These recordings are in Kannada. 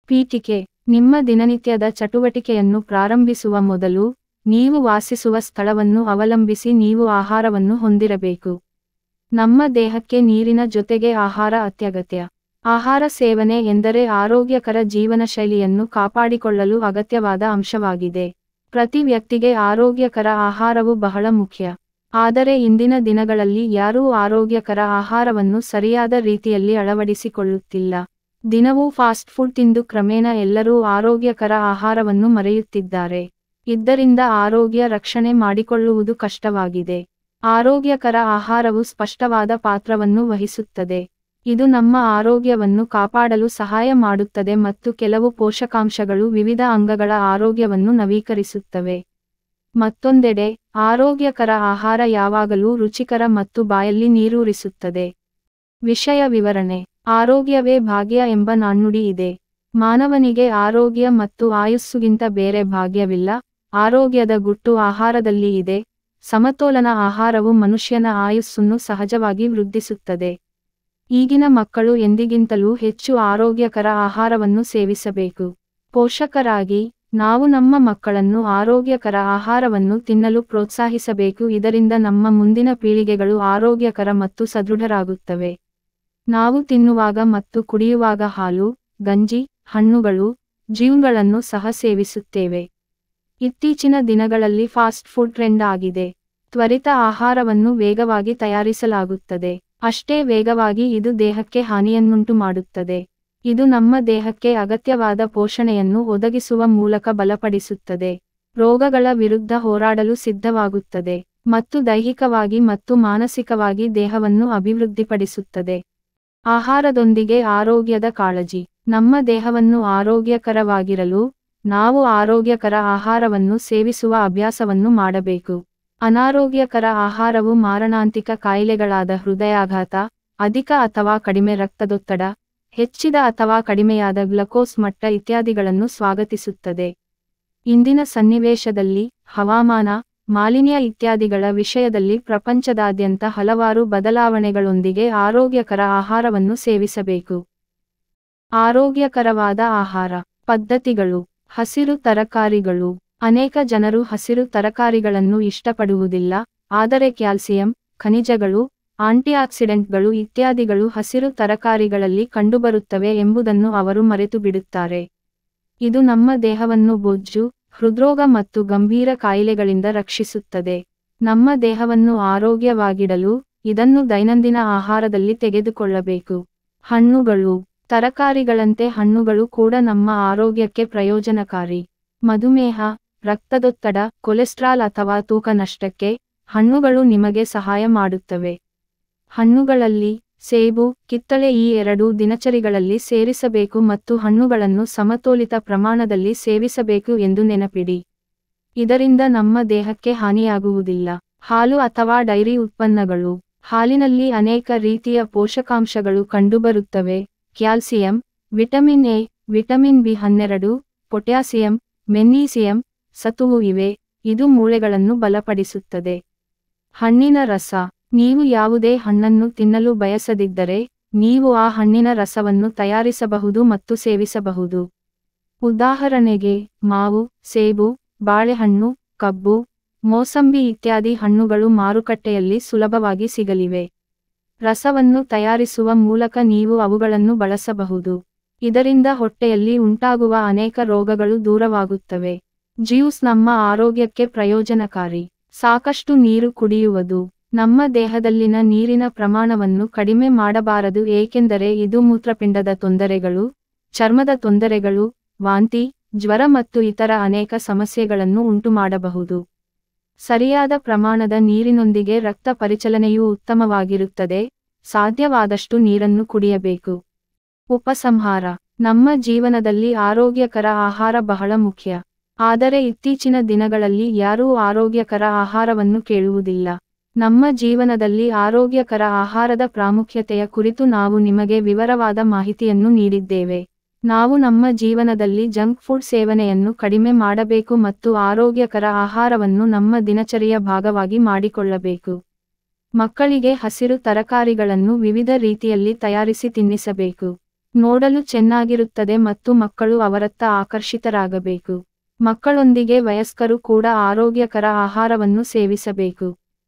ಪೀಠಿಕೆ. ನಿಮ್ಮ ದಿನನಿತ್ಯದ ಚಟುವಟಿಕೆಯನ್ನು ಪ್ರಾರಂಭಿಸುವ ಮೊದಲು, ನೀವು ವಾಸಿಸುವ ಸ್ಥಳವನ್ನು ಅವಲಂಬಿಸಿ ನೀವು ಆಹಾರವನ್ನು ಹೊಂದಿರಬೇಕು. ನಮ್ಮ ದೇಹಕ್ಕೆ ನೀರಿನ ಜೊತೆಗೆ ಆಹಾರ ಅತ್ಯಗತ್ಯ. ಆಹಾರ ಸೇವನೆ ಎಂದರೆ ಆರೋಗ್ಯಕರ ಜೀವನಶೈಲಿಯನ್ನು ಕಾಪಾಡಿಕೊಳ್ಳಲು ಅಗತ್ಯವಾದ ಅಂಶವಾಗಿದೆ. ಪ್ರತಿ ವ್ಯಕ್ತಿಗೆ ಆರೋಗ್ಯಕರ ಆಹಾರವು ಬಹಳ ಮುಖ್ಯ. ಆದರೆ ಇಂದಿನ ದಿನಗಳಲ್ಲಿ ಯಾರೂ ಆರೋಗ್ಯಕರ ಆಹಾರವನ್ನು ಸರಿಯಾದ ರೀತಿಯಲ್ಲಿ ಅಳವಡಿಸಿಕೊಳ್ಳುತ್ತಿಲ್ಲ. ದಿನವೂ ಫಾಸ್ಟ್ ಫುಡ್ ತಿಂದು ಕ್ರಮೇಣ ಎಲ್ಲರೂ ಆರೋಗ್ಯಕರ ಆಹಾರವನ್ನು ಮರೆಯುತ್ತಿದ್ದಾರೆ. ಇದರಿಂದ ಆರೋಗ್ಯ ರಕ್ಷಣೆ ಮಾಡಿಕೊಳ್ಳುವುದು ಕಷ್ಟವಾಗಿದೆ. ಆರೋಗ್ಯಕರ ಆಹಾರವು ಸ್ಪಷ್ಟವಾದ ಪಾತ್ರವನ್ನು ವಹಿಸುತ್ತದೆ. ಇದು ನಮ್ಮ ಆರೋಗ್ಯವನ್ನು ಕಾಪಾಡಲು ಸಹಾಯ ಮಾಡುತ್ತದೆ ಮತ್ತು ಕೆಲವು ಪೋಷಕಾಂಶಗಳು ವಿವಿಧ ಅಂಗಗಳ ಆರೋಗ್ಯವನ್ನು ನವೀಕರಿಸುತ್ತವೆ. ಮತ್ತೊಂದೆಡೆ, ಆರೋಗ್ಯಕರ ಆಹಾರ ಯಾವಾಗಲೂ ರುಚಿಕರ ಮತ್ತು ಬಾಯಲ್ಲಿ ನೀರೂರಿಸುತ್ತದೆ. ವಿಷಯ ವಿವರಣೆ. ಆರೋಗ್ಯವೇ ಭಾಗ್ಯ ಎಂಬ ನಾಣ್ಣುಡಿ ಇದೆ. ಮಾನವನಿಗೆ ಆರೋಗ್ಯ ಮತ್ತು ಆಯುಸ್ಸುಗಿಂತ ಬೇರೆ ಭಾಗ್ಯವಿಲ್ಲ. ಆರೋಗ್ಯದ ಗುಟ್ಟು ಆಹಾರದಲ್ಲಿ ಇದೆ. ಸಮತೋಲನ ಆಹಾರವು ಮನುಷ್ಯನ ಆಯುಸ್ಸನ್ನು ಸಹಜವಾಗಿ ವೃದ್ಧಿಸುತ್ತದೆ. ಈಗಿನ ಮಕ್ಕಳು ಎಂದಿಗಿಂತಲೂ ಹೆಚ್ಚು ಆರೋಗ್ಯಕರ ಆಹಾರವನ್ನು ಸೇವಿಸಬೇಕು. ಪೋಷಕರಾಗಿ, ನಾವು ನಮ್ಮ ಮಕ್ಕಳನ್ನು ಆರೋಗ್ಯಕರ ಆಹಾರವನ್ನು ತಿನ್ನಲು ಪ್ರೋತ್ಸಾಹಿಸಬೇಕು. ಇದರಿಂದ ನಮ್ಮ ಮುಂದಿನ ಪೀಳಿಗೆಗಳು ಆರೋಗ್ಯಕರ ಮತ್ತು ಸದೃಢರಾಗುತ್ತವೆ. ನಾವು ತಿನ್ನುವಾಗ ಮತ್ತು ಕುಡಿಯುವಾಗ ಹಾಲು, ಗಂಜಿ, ಹಣ್ಣುಗಳು, ಜ್ಯೂಸ್ಗಳನ್ನು ಸಹ ಸೇವಿಸುತ್ತೇವೆ. ಇತ್ತೀಚಿನ ದಿನಗಳಲ್ಲಿ ಫಾಸ್ಟ್ ಫುಡ್ ಟ್ರೆಂಡ್ ಆಗಿದೆ. ತ್ವರಿತ ಆಹಾರವನ್ನು ವೇಗವಾಗಿ ತಯಾರಿಸಲಾಗುತ್ತದೆ. ಅಷ್ಟೇ ವೇಗವಾಗಿ ಇದು ದೇಹಕ್ಕೆ ಹಾನಿಯನ್ನುಂಟು ಮಾಡುತ್ತದೆ. ಇದು ನಮ್ಮ ದೇಹಕ್ಕೆ ಅಗತ್ಯವಾದ ಪೋಷಣೆಯನ್ನು ಒದಗಿಸುವ ಮೂಲಕ ಬಲಪಡಿಸುತ್ತದೆ, ರೋಗಗಳ ವಿರುದ್ಧ ಹೋರಾಡಲು ಸಿದ್ಧವಾಗುತ್ತದೆ ಮತ್ತು ದೈಹಿಕವಾಗಿ ಮತ್ತು ಮಾನಸಿಕವಾಗಿ ದೇಹವನ್ನು ಅಭಿವೃದ್ಧಿಪಡಿಸುತ್ತದೆ. ಆಹಾರದೊಂದಿಗೆ ಆರೋಗ್ಯದ ಕಾಳಜಿ. ನಮ್ಮ ದೇಹವನ್ನು ಆರೋಗ್ಯಕರವಾಗಿರಲು ನಾವು ಆರೋಗ್ಯಕರ ಆಹಾರವನ್ನು ಸೇವಿಸುವ ಅಭ್ಯಾಸವನ್ನು ಮಾಡಬೇಕು. ಅನಾರೋಗ್ಯಕರ ಆಹಾರವು ಮಾರಣಾಂತಿಕ ಕಾಯಿಲೆಗಳಾದ ಹೃದಯಾಘಾತ, ಅಧಿಕ ಅಥವಾ ಕಡಿಮೆ ರಕ್ತದೊತ್ತಡ, ಹೆಚ್ಚಿದ ಅಥವಾ ಕಡಿಮೆಯಾದ ಗ್ಲುಕೋಸ್ ಮಟ್ಟ ಇತ್ಯಾದಿಗಳನ್ನು ಸ್ವಾಗತಿಸುತ್ತದೆ. ಇಂದಿನ ಸನ್ನಿವೇಶದಲ್ಲಿ ಹವಾಮಾನ, ಮಾಲಿನ್ಯ ಇತ್ಯಾದಿಗಳ ವಿಷಯದಲ್ಲಿ ಪ್ರಪಂಚದಾದ್ಯಂತ ಹಲವಾರು ಬದಲಾವಣೆಗಳೊಂದಿಗೆ ಆರೋಗ್ಯಕರ ಆಹಾರವನ್ನು ಸೇವಿಸಬೇಕು. ಆರೋಗ್ಯಕರವಾದ ಆಹಾರ ಪದ್ಧತಿಗಳು. ಹಸಿರು ತರಕಾರಿಗಳು. ಅನೇಕ ಜನರು ಹಸಿರು ತರಕಾರಿಗಳನ್ನು ಇಷ್ಟಪಡುವುದಿಲ್ಲ, ಆದರೆ ಕ್ಯಾಲ್ಸಿಯಂ, ಖನಿಜಗಳು, ಆಂಟಿಆಕ್ಸಿಡೆಂಟ್ಗಳು ಇತ್ಯಾದಿಗಳು ಹಸಿರು ತರಕಾರಿಗಳಲ್ಲಿ ಕಂಡುಬರುತ್ತವೆ ಎಂಬುದನ್ನು ಅವರು ಮರೆತು ಬಿಡುತ್ತಾರೆ. ಇದು ನಮ್ಮ ದೇಹವನ್ನು ಬೊಜ್ಜು, ಹೃದ್ರೋಗ ಮತ್ತು ಗಂಭೀರ ಕಾಯಿಲೆಗಳಿಂದ ರಕ್ಷಿಸುತ್ತದೆ. ನಮ್ಮ ದೇಹವನ್ನು ಆರೋಗ್ಯವಾಗಿಡಲು ಇದನ್ನು ದೈನಂದಿನ ಆಹಾರದಲ್ಲಿ ತೆಗೆದುಕೊಳ್ಳಬೇಕು. ಹಣ್ಣುಗಳು. ತರಕಾರಿಗಳಂತೆ ಹಣ್ಣುಗಳು ಕೂಡ ನಮ್ಮ ಆರೋಗ್ಯಕ್ಕೆ ಪ್ರಯೋಜನಕಾರಿ. ಮಧುಮೇಹ, ರಕ್ತದೊತ್ತಡ, ಕೊಲೆಸ್ಟ್ರಾಲ್ ಅಥವಾ ತೂಕ ನಷ್ಟಕ್ಕೆ ಹಣ್ಣುಗಳು ನಿಮಗೆ ಸಹಾಯ ಮಾಡುತ್ತವೆ. ಹಣ್ಣುಗಳಲ್ಲಿ ಸೇಬು, ಕಿತ್ತಳೆ ಈ ಎರಡೂ ದಿನಚರಿಗಳಲ್ಲಿ ಸೇರಿಸಬೇಕು ಮತ್ತು ಹಣ್ಣುಗಳನ್ನು ಸಮತೋಲಿತ ಪ್ರಮಾಣದಲ್ಲಿ ಸೇವಿಸಬೇಕು ಎಂದು ನೆನಪಿಡಿ. ಇದರಿಂದ ನಮ್ಮ ದೇಹಕ್ಕೆ ಹಾನಿಯಾಗುವುದಿಲ್ಲ. ಹಾಲು ಅಥವಾ ಡೈರಿ ಉತ್ಪನ್ನಗಳು. ಹಾಲಿನಲ್ಲಿ ಅನೇಕ ರೀತಿಯ ಪೋಷಕಾಂಶಗಳು ಕಂಡುಬರುತ್ತವೆ. ಕ್ಯಾಲ್ಸಿಯಂ, ವಿಟಮಿನ್ ಎ, ವಿಟಮಿನ್ ಬಿ12, ಪೊಟ್ಯಾಸಿಯಂ, ಮೆಗ್ನೀಸಿಯಂ, ಸತುವು ಇವೆ. ಇದು ಮೂಳೆಗಳನ್ನು ಬಲಪಡಿಸುತ್ತದೆ. ಹಣ್ಣಿನ ರಸ. ನೀವು ಯಾವುದೇ ಹಣ್ಣನ್ನು ತಿನ್ನಲು ಬಯಸದಿದ್ದರೆ, ನೀವು ಆ ಹಣ್ಣಿನ ರಸವನ್ನು ತಯಾರಿಸಬಹುದು ಮತ್ತು ಸೇವಿಸಬಹುದು. ಉದಾಹರಣೆಗೆ, ಮಾವು, ಸೇಬು, ಬಾಳೆಹಣ್ಣು, ಕಬ್ಬು, ಮೋಸಂಬಿ ಇತ್ಯಾದಿ ಹಣ್ಣುಗಳು ಮಾರುಕಟ್ಟೆಯಲ್ಲಿ ಸುಲಭವಾಗಿ ಸಿಗಲಿವೆ. ರಸವನ್ನು ತಯಾರಿಸುವ ಮೂಲಕ ನೀವು ಅವುಗಳನ್ನು ಬಳಸಬಹುದು. ಇದರಿಂದ ಹೊಟ್ಟೆಯಲ್ಲಿ ಉಂಟಾಗುವ ಅನೇಕ ರೋಗಗಳು ದೂರವಾಗುತ್ತವೆ. ಜ್ಯೂಸ್ ನಮ್ಮ ಆರೋಗ್ಯಕ್ಕೆ ಪ್ರಯೋಜನಕಾರಿ. ಸಾಕಷ್ಟು ನೀರು ಕುಡಿಯುವುದು. ನಮ್ಮ ದೇಹದಲ್ಲಿನ ನೀರಿನ ಪ್ರಮಾಣವನ್ನು ಕಡಿಮೆ ಮಾಡಬಾರದು, ಏಕೆಂದರೆ ಇದು ಮೂತ್ರಪಿಂಡದ ತೊಂದರೆಗಳು, ಚರ್ಮದ ತೊಂದರೆಗಳು, ವಾಂತಿ, ಜ್ವರ ಮತ್ತು ಇತರ ಅನೇಕ ಸಮಸ್ಯೆಗಳನ್ನು ಉಂಟುಮಾಡಬಹುದು. ಸರಿಯಾದ ಪ್ರಮಾಣದ ನೀರಿನೊಂದಿಗೆ ರಕ್ತ ಪರಿಚಲನೆಯೂ ಉತ್ತಮವಾಗಿರುತ್ತದೆ. ಸಾಧ್ಯವಾದಷ್ಟು ನೀರನ್ನು ಕುಡಿಯಬೇಕು. ಉಪಸಂಹಾರ. ನಮ್ಮ ಜೀವನದಲ್ಲಿ ಆರೋಗ್ಯಕರ ಆಹಾರ ಬಹಳ ಮುಖ್ಯ. ಆದರೆ ಇತ್ತೀಚಿನ ದಿನಗಳಲ್ಲಿ ಯಾರೂ ಆರೋಗ್ಯಕರ ಆಹಾರವನ್ನು ಕೇಳುವುದಿಲ್ಲ. ನಮ್ಮ ಜೀವನದಲ್ಲಿ ಆರೋಗ್ಯಕರ ಆಹಾರದ ಪ್ರಾಮುಖ್ಯತೆಯ ಕುರಿತು ನಾವು ನಿಮಗೆ ವಿವರವಾದ ಮಾಹಿತಿಯನ್ನು ನೀಡಿದ್ದೇವೆ. ನಾವು ನಮ್ಮ ಜೀವನದಲ್ಲಿ ಜಂಕ್ ಫುಡ್ ಸೇವನೆಯನ್ನು ಕಡಿಮೆ ಮಾಡಬೇಕು ಮತ್ತು ಆರೋಗ್ಯಕರ ಆಹಾರವನ್ನು ನಮ್ಮ ದಿನಚರಿಯ ಭಾಗವಾಗಿ ಮಾಡಿಕೊಳ್ಳಬೇಕು. ಮಕ್ಕಳಿಗೆ ಹಸಿರು ತರಕಾರಿಗಳನ್ನು ವಿವಿಧ ರೀತಿಯಲ್ಲಿ ತಯಾರಿಸಿ ತಿನ್ನಿಸಬೇಕು. ನೋಡಲು ಚೆನ್ನಾಗಿರುತ್ತದೆ ಮತ್ತು ಮಕ್ಕಳು ಅವರತ್ತ ಆಕರ್ಷಿತರಾಗಬೇಕು. ಮಕ್ಕಳೊಂದಿಗೆ ವಯಸ್ಕರು ಕೂಡ ಆರೋಗ್ಯಕರ ಆಹಾರವನ್ನು ಸೇವಿಸಬೇಕು.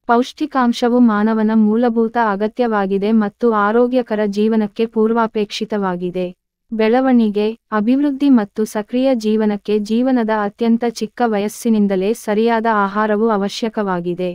ಪೌಷ್ಟಿಕಾಂಶವು ಮಾನವನ ಮೂಲಭೂತ ಅಗತ್ಯವಾಗಿದೆ ಮತ್ತು ಆರೋಗ್ಯಕರ ಜೀವನಕ್ಕೆ ಪೂರ್ವಾಪೇಕ್ಷಿತವಾಗಿದೆ. ಬೆಳವಣಿಗೆ, ಅಭಿವೃದ್ಧಿ ಮತ್ತು ಸಕ್ರಿಯ ಜೀವನಕ್ಕೆ ಜೀವನದ ಅತ್ಯಂತ ಚಿಕ್ಕ ವಯಸ್ಸಿನಿಂದಲೇ ಸರಿಯಾದ ಆಹಾರವು ಅವಶ್ಯಕವಾಗಿದೆ.